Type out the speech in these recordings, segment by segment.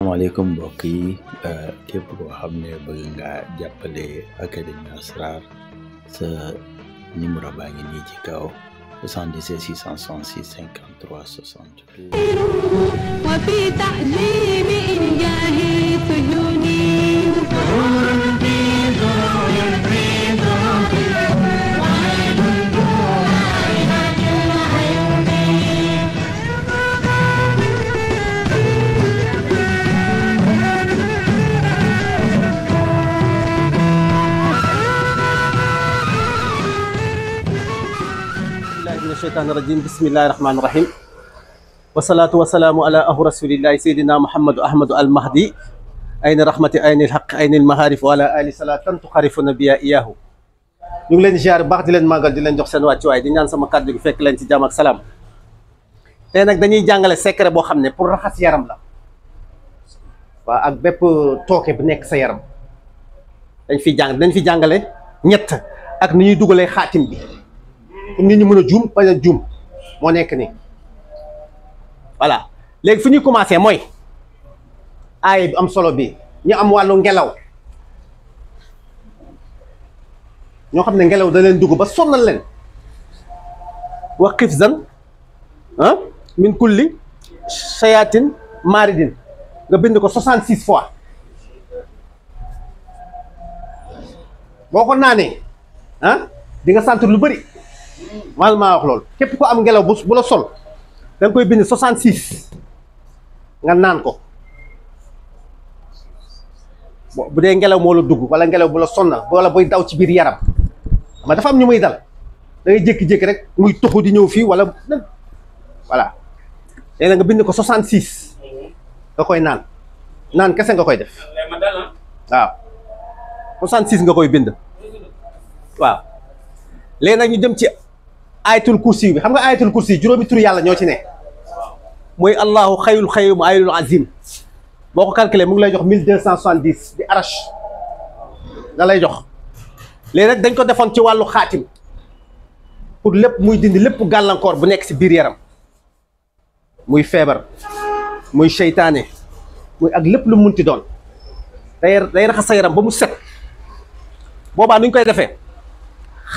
asalaamaaleykum mbokk yi képp koo xam ne bëgg nga jàppale Académie Asrar sa numéro baa ngi nii ci kaw 77 666 53 62 وفي تعليم إنجاه سجوني الشيطان الرجيم بسم الله الرحمن الرحيم والصلاة والسلام على رسول الله سيدنا محمد أحمد المهدي أين رحمة أين الحق أين المهارف وعلى آل صلاة تخرف النبي إياه ñu ngi leen di ziar baax di leen màggal di leen jox seen wàccuwaay di ñaan sama kàddu gi fekk leen ci jàmm ak salaam tey nag dañuy jàngale secret boo xam ne pour raxas yaram la waaw ak bépp tooke bu nekk sa yaram dañ fi jàngale ñett ak ni ñuy dugalee xaatim bi pour nit ñi mën a juum bañ a juum moo nekk nii voilà léegi fi ñuy commencé mooy aaya bi am solo bi ñu am wàllu ngelaw ñoo xam ne ngelaw da leen dugg ba sonnal leen wa xifzan min kulli shayatin maridin nga bind ko 66 fois boo ko naanee di nga sentir lu bëri mal maa wax loolu képp ko am ngelaw bu la sol da nga koy bind 66 nga naan ko bu dee ngelaw moo la dugg wala ngelaw bu la sonnal wala buy daw ci biir yaram ma dafa am ñu muy dal da ngay jékki-jékki rek muy tuxu di ñëw fii wala voilà léegi nga bind ko 66 nga koy naan kese nga koy def waaw 66 nga koy bind waaw léegi nag ñu jëm ci ayatul kursi bi xam nga ayatul kursi juróomi tur yàlla ñoo ci ne mooy allahu xayyul qayyum ayyul azim boo ko calculé mu ngi lay jox 1270 di arash da lay jox léegi nag dañ ko defoon ci wàllu xaatim pour lépp muy dindi lépp gàllankoor bu nekk si biir yaram muy feebar muy seytaane muy ak lépp lu munti doon day raxas sa yaram ba mu set boobaa nuñ koy defee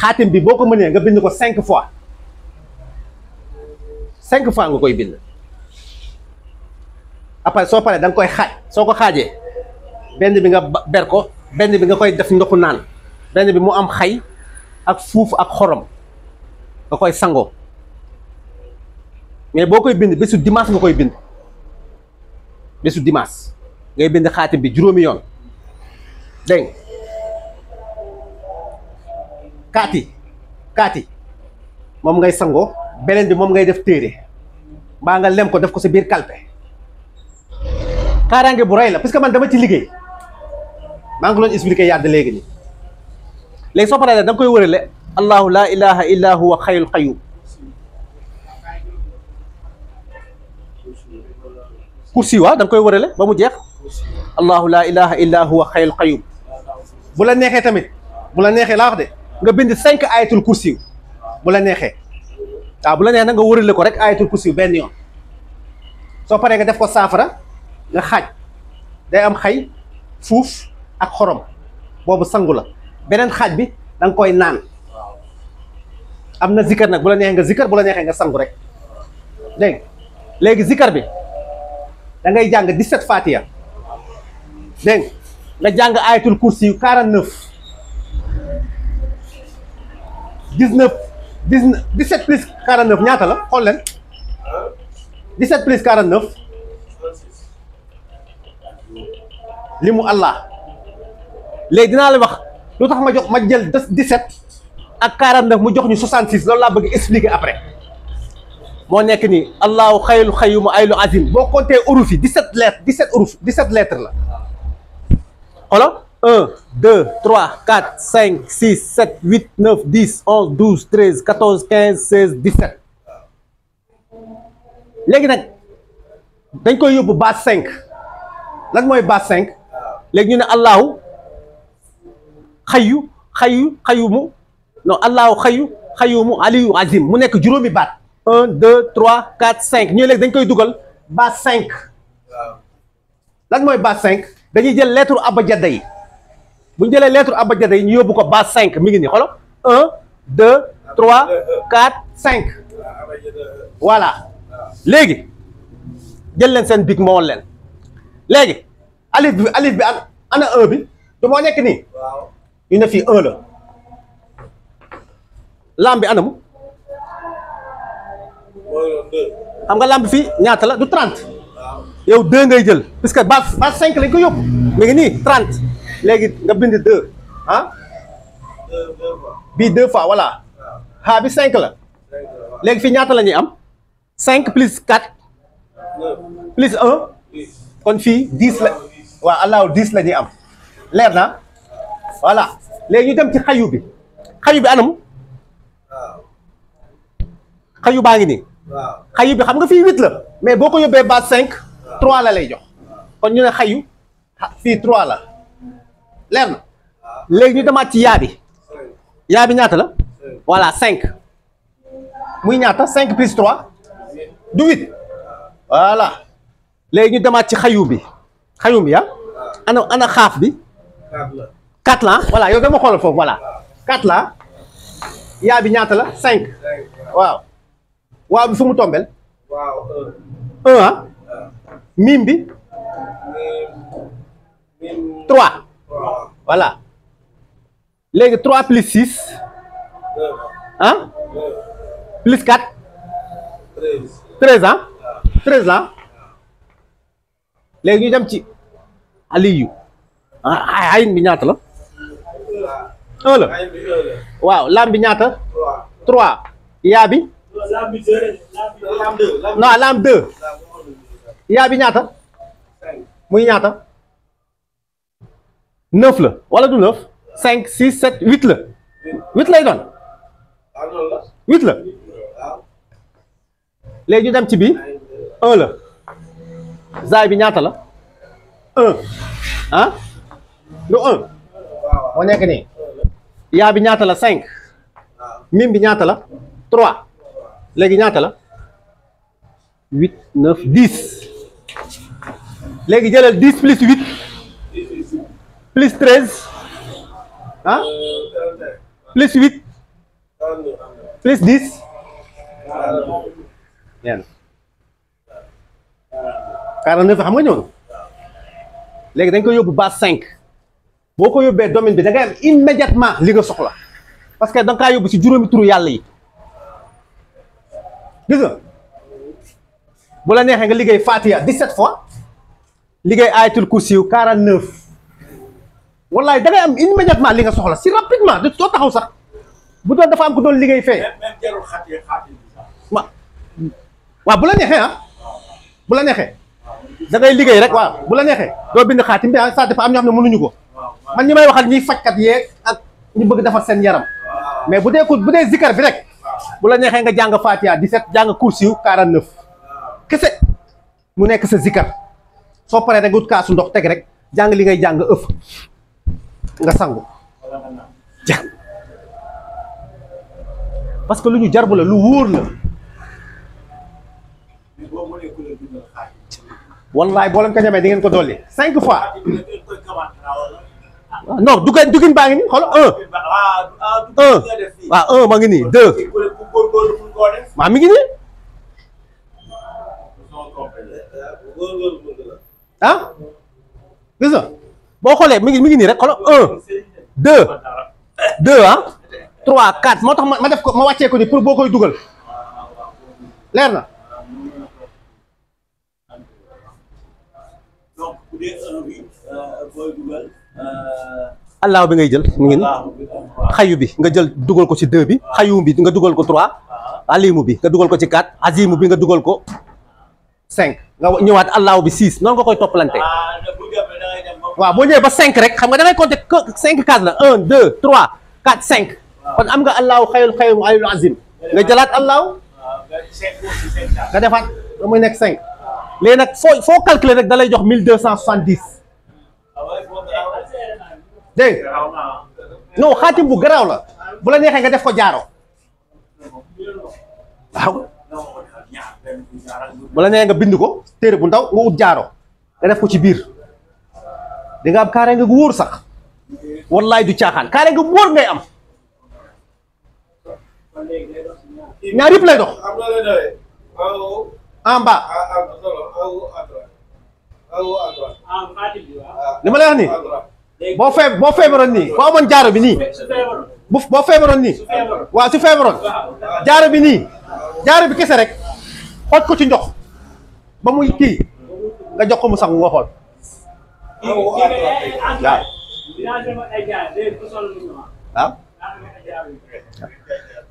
xaatim bi boo ko mënee nga bind ko 5 fois 5 fois nga koy bind après soo paree da nga koy xaaj soo ko xaajee benn bi nga ber ko benn bi nga koy def ndoxu naan benn bi mu am xay ak fuuf ak xorom nga koy sangoo mais boo koy bind bésu dimanche nga koy bind bésu dimanche ngay bind xaatim bi juróomi yoon dégg nga kaati moom ngay sangoo beneen bi moom ngay def téere mbaa nga lem ko def ko sa biir kalpe kaaraange bu rëy la parce que man dama ci liggéey maa ngi ko doon expliqué yàdd léegi nii léegi soo paree da nga koy wërale allahu laa ilaha illa huwa xayyul qayyum kursi waa da nga koy wërale ba mu jeex allahu laa ilaha illa huwa xayyul qayyum bu la neexee tamit bu la neexee laa wax de nga bind 5 ayatul kursi bu la neexee waaw bu la neexee nag nga wërale ko rek ayatul kursi benn yoon soo paree nga def ko saafara nga xaaj day am xay fuuf ak xorom boobu sangu la beneen xaaj bi da nga koy naan am na zikar nag bu la neexee nga zikar bu la neexee nga sangu rek dégg léegi zikar bi da ngay jàng 17 fatiha dégg nga jàng ayatul kursi 49 17 plus 49 ñaata la xool leen 17 plus 49 li mu Allah léegi dinaa la wax lu tax ma jël 17 ak 49 mu jox ñu 66 loolu laa bëgg expliquer après moo nekk nii allahu xayyul qayyum ayyul azim boo compté uruf yi 17 lettres 17 uruf 17 lettres la xoolal 1 2 3 4 5 6 7 8 9 10 11 12 13 14 15 16 17 léegi nag dañ koy yóbbu base 5 lan mooy base 5 léegi ñu ne allahu xayyumu non allahu xayyumu aliyu azim mu nekk juróomi baat 1 2 3 4 5 ñu léegi dañ koy dugal base 5 lan mooy base 5 dañuy jël lettre abajada yi bu ñu jëlee lettre abajada yi ñu yóbbu ko base 5 mi ngi nii xoolal 1 2 3 4 5 voilà léegi jël leen seen bic ma woon leen léegi alif bi ana 1 bi du moo nekk nii ñu ne fii 1 la lam bi anamu xam nga lam bi fii ñaata la du 30 yow 2 ngay jël puisque base 5 lañ ko yóbbu mi ngi nii 30 léegi nga bind 2 ah bii 2 fois voilà xaa bi 5 la léegi fii ñaata la ñuy am 5 plus 4 plus 1 kon fii 10 la waaw allahu 10 la ñuy am leer na voilà léegi ñu dem ci xayu bi anam xayu baa ngi nii xayu bi xam nga fii 8 la mais boo ko yóbbee base 5 3 la lay jox kon ñu ne xayu fii 3 la leer na léegi ñu demaat ci yaa bi ñaata la voilà 5 muy ñaata 5 plus 3 du 8 voilà léegi ñu demaat ci xayu bi ah ana xaaf bi 4 la voilà yow dama xoolal foofu voilà 4 la yaa bi ñaata la 5 waaw bi fu mu tombel 1 ah mim bi 3 voilà léegi 3 plus 6 ah plus 4 13 ah 13 la léegi ñu dem ci aliyu ayin bi ñaata la 1 la waaw lam bi ñaata 3 yaa bi non lam 2 yaa bi ñaata muy ñaata 9 la wala du 9 5 6 7 8 la 8 lay doon 8 la léegi ñu dem ci bi 1 la zaay bi ñaata la 1 ah du 1 moo nekk nii yaa bi ñaata la 5 mim bi ñaata la 3 léegi ñaata la 8 9 10 léegi jëlal 10 plus 8 plus 13 ah plus 8 plus 10 bien 49 xam nga ñëw na léegi dañ ko yóbbu base 5 boo ko yóbbee domaine bi da ngay am immédiatement li nga soxla parce que da nga kaa yóbbu si juróomi turu yàlla yi gis nga bu la neexee nga liggéey Fatiha 17 fois liggéey ayatul kursiyu 49 wallaay da ngay am immédiatement li nga soxla si rapidement de soo taxaw sax bu doon dafa am ku doon liggéey fee waaw bu la neexee bu la neexee da ngay liggéey rek waaw bu la neexee doo bind xaatim bi ça dafa am ñoo xam ne mënuñu ko man ñi may waxal ñiy fajkat yeeg ak ñu bëgg defar seen yaram mais bu dee zikar bi rek bu la neexee nga jàng Fatiha 17 jàng kursiyu 49 kese mu nekk sa zikar soo paree rek nga wut kaasu ndox teg rek jàng li ngay jàng ëff nga sangu jàng parce que lu ñu jarbu la lu wóor la wallaay boo leen ko ñamee di ngeen ko dolli 5 fois non dugin baa ngi nii xool 1 waaw 1 ma ngi nii 2 waaw mi ngi nii ah gis nga boo xoolee mi ngi nii rek xool 1 2 ah 3 4 moo tax ma def ko ma wàccee ko ni pour boo koy dugal leer na allah bi ngay jël mu ngi ni xayu bi nga jël dugal ko ci 2 bi xayu bi nga dugal ko 3 alimu bi nga dugal ko ci 4 azimu bi nga dugal ko 5 nga ñëwaat allah bi 6 noonu nga koy toppalante waaw boo ñëwee ba 5 rek xam nga da ngay compter 5 cases la 1 2 3 4 5 kon am nga allahu xayul xayul alil azim nga jëlaat allahu nga defaat ba muy nekk 5 léegi nag foo calculer rek da lay jox 1270 dégg non xaatim bu garaaw la bu la neexee nga def ko jaaro waaw bu la neexee nga bind ko téere bu ndaw nga ut jaaro nga def ko ci biir di nga am kaaraange gu wóor sax wallaay du caaxaan kaaraange gu wóor ngay am ñaar yëpp lay dox en bas li ma lay wax nii boo feebaroon nii boo amoon jaaro bi nii boo feebaroon nii waaw su feebaroon jaaro bi nii jaaro bi kese rek xooj ko ci ndox ba muy kii nga jox ko mu sangu nga xool waaw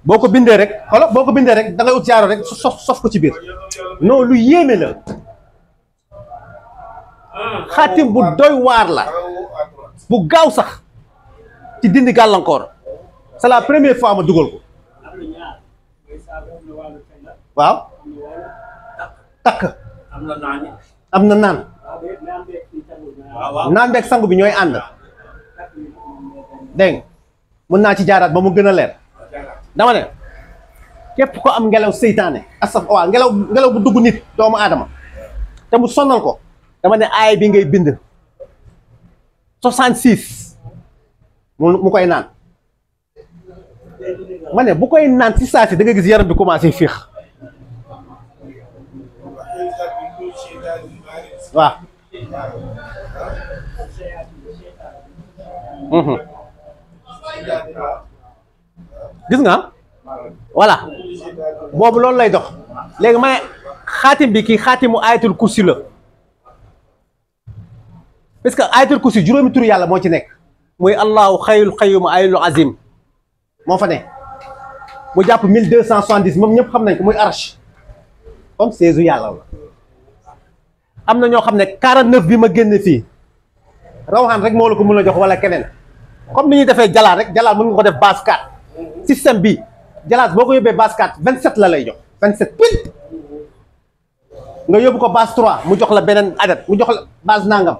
boo ko bindee rek xoolal boo ko bindee rek da ngay ut jaaro rek sof ko ci biir non lu yéeme la xaatim bu doy waar la bu gaaw sax ci dindi gàllankoor c'est la première fois ma dugal ko waaw takk am na naan naan beeg sangu bi ñooy ànd dégg nga mën naa ci jaaraat ba mu gën a leer dama ne képp ko am ngelaw seytaane asaf waaw ngelaw bu dugg nit doomu aadama te mu sonnal ko dama ne aay bi ngay bind 66 mu koy naan ma ne bu koy naan ci saa si da nga gis yaram bi commencé fiix waaw gis nga voilà boobu loolu lay dox léegi ma ne xaatim bi kii xaatimu ayatul kursi la parce que ayatul kursi juróomi tur yàlla moo ci nekk muy allahu xayyul qayyum ayul azim moo fa ne mu jàpp 1270 moom ñëpp xam nañ ko muy arsh comme seesu yàlla la am na ñoo xam ne 49 bi ma génne fii rawxaan rek moo la ko mën a jox wala keneen comme ni ñuy defee jalaat rek jalaat mën nga ko def base 4 système bi jalaat boo ko yóbbee base 4 27 la lay jox 27 pile nga yóbbu ko base 3 mu jox la beneen adat mu jox la base nangam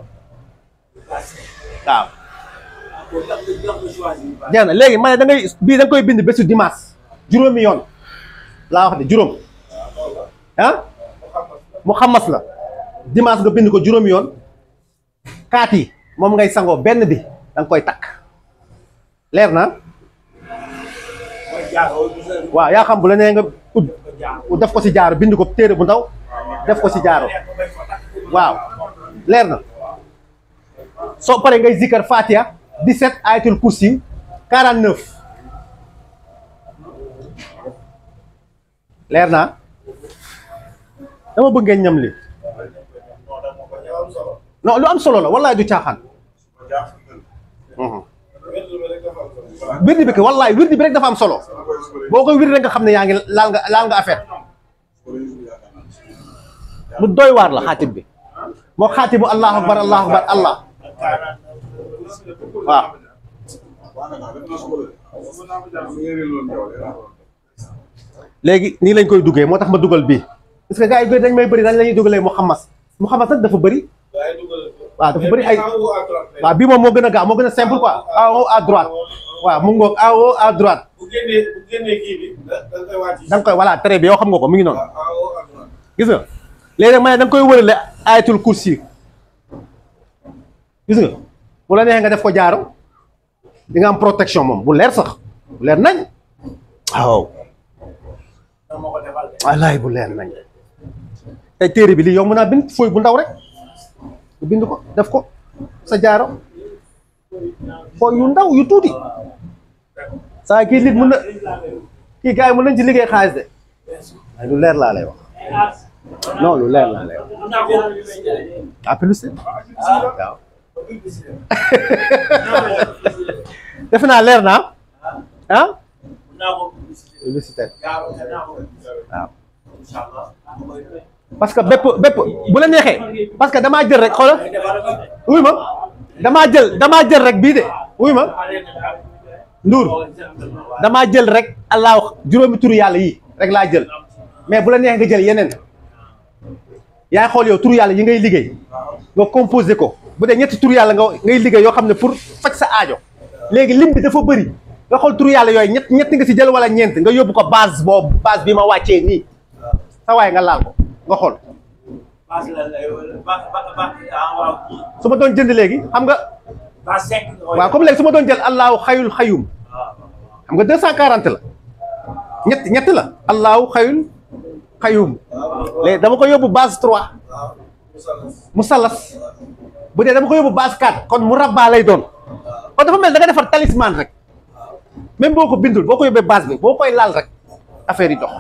waaw jeex na léegi ma ne da ngay bii da nga koy bind bésu dimanche juróomi yoon laa wax de juróom ah mu xamas la dimanche nga bind ko juróomi yoon kaat yi moom ngay sangoo benn bi da nga koy takk leer na waaw yaa xam bu la nee nga ut def ko ci jaaro bind ko téere bu ndaw def ko ci jaaro waaw leer na soo paree ngay zikkar Fatiha 17 ayatul kursi 49 leer na dama bëgg ngeen ñam li non lu am solo la wallaay du caaxaan wirdi bi que wallaay wirdi bi rek dafa am solo boo koy wirdi rek nga xam ne yaa ngi laal nga affaire lu doy waar la xaatim bi moo xaatimu allahu akbar allah waaw léegi nii lañ koy duggee moo tax ma dugal bii parce que gars yi dañ may bëri dañ la ñuy dugalee Muhammad nag dafa bëri waaw dafa bëri ay waaw bii moom moo gën a gaaw moo gën a simple quoi en haut à droite waaw mu ngoog en haut à droite da nga koy voilà très bien yow xam nga ko mi ngi noonu gis nga léegi nag ma ne da nga koy wërale ayatul kursi gis nga bu la neexee nga def ko jaaro di nga am protection moom bu leer sax bu leer nañ waaw wallaay bu leer nañ tey téere bi lii yow mën naa bind fooy bu ndaw rek nga bind ko def ko sa jaaro fooy yu ndaw yu tuuti saa kii nit mën na kii gars yi mën nañ ci liggéey xaalis de ay lu leer laa lay wax non lu leer laa lay wax ah publicité waaw defe naa leer naa ah publicité waaw parce que bépp bu la neexee parce que damaa jël rek xoolal wuy ma damaa jël rek bii de wuy ma Ndour damaa jël rek allah juróomi turu yàlla yi rek laa jël mais bu la neexee nga jël yeneen yaay xool yow turu yàlla yi ngay liggéey nga composé ko bu dee ñetti turu yàlla ngay liggéey yoo xam ne pour faj sa aajo léegi lim bi dafa bëri nga xool turu yàlla yooyu ñett nga si jël wala ñeent nga yóbbu ko base boobu base bi ma wàccee nii sa waay nga laal ko nga xool su ma doon jënd léegi xam nga waaw comme léegi su ma doon jël allahu xayul xayum xam nga 240 la ñett la allahu xayul xayum léegi dama ko yóbbu base 3 musallas bu dee dama ko yóbbu base 4 kon mu rabbaa lay doon kon dafa mel da nga defar talisman rek même boo ko bindul boo ko yóbbee base bi boo koy laal rek affaire yi dox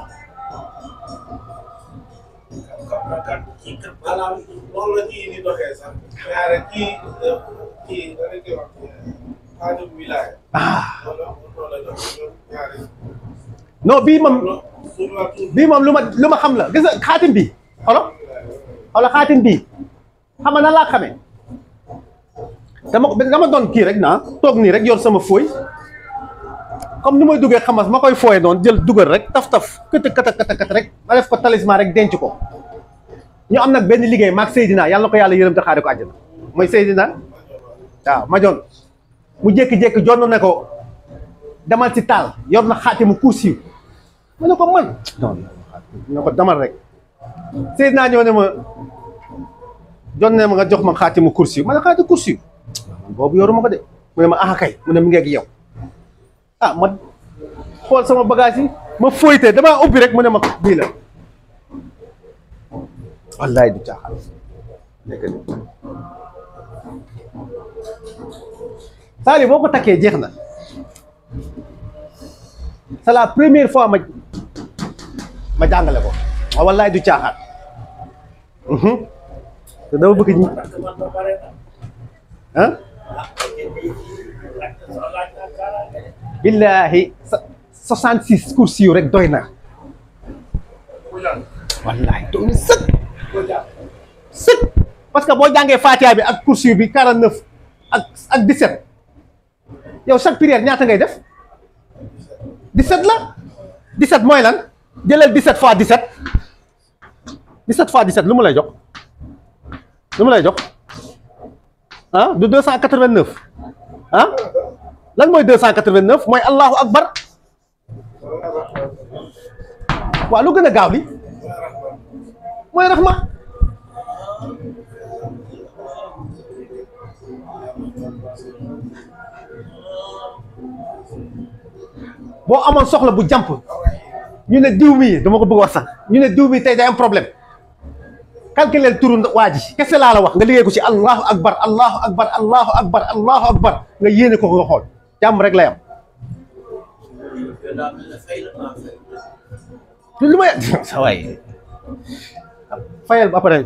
maanaam noonu la kii di doxee sax ñaare kii da ngay wax xaatim wilaaya. non bii moom lu ma xam la gis nga xaatim bi xolo xaatim bi xam nga nan laa xamee dama doon kii rek naa toog nii rek yor sama fooy comme ni may duggee xamas ma koy fooye noonu jël dugal rek taf kët rek ma def ko talisman rek denc ko ñu am nag benn liggéey maag Seydina yàlla na ko yàlla yërëm te xaare ko àjjana mooy Seydina waaw ma joon mu jékki-jékki jonn ne ko demal ci taal yor na xaatimu kursi ma ne ko man ne ko demal rek Seydina ñëw ne ma jon ne ma nga jox ma xaatimu kursi ma ne xaatimu kursi boobu yoruma ko de mu ne ma ah kay mu ne mi ngi ak yow ah ma xool sama bagage yi ma fóoyte damaa ubbi rek mu ne ma bii la wallaay du caaxaan nekk ni saali boo ko takkee jeex na c'est la première fois ma jàngale ko waaw wallaay du caaxaan te dama bëgg ñi ah billaahi 66 kursi yu rek doy na wallaay doy na sëkk parce que boo jàngee Fatiha bi ak kursi bi 49 ak 17 yow chaque prière ñaata ngay def 17 la 17 mooy lan jëlal 17 fois 17 17 fois 17 lu mu lay jox ah du 289 ah lan mooy 289 mooy Allahu Akbar waaw lu gën a gaaw li mooy raxma boo amoon soxla bu jàmp ñu ne diw mi dama ko bëgg wax sax ñu ne diw mi tey day am problème calculer turu waa ji kese laa la wax nga liggéey ko ci Allahu Akbar Allahu Akbar Allahu Akbar Allahu Akbar nga yéene ko nga xool jàmm rek lay am lu may sa waay fayal ba pare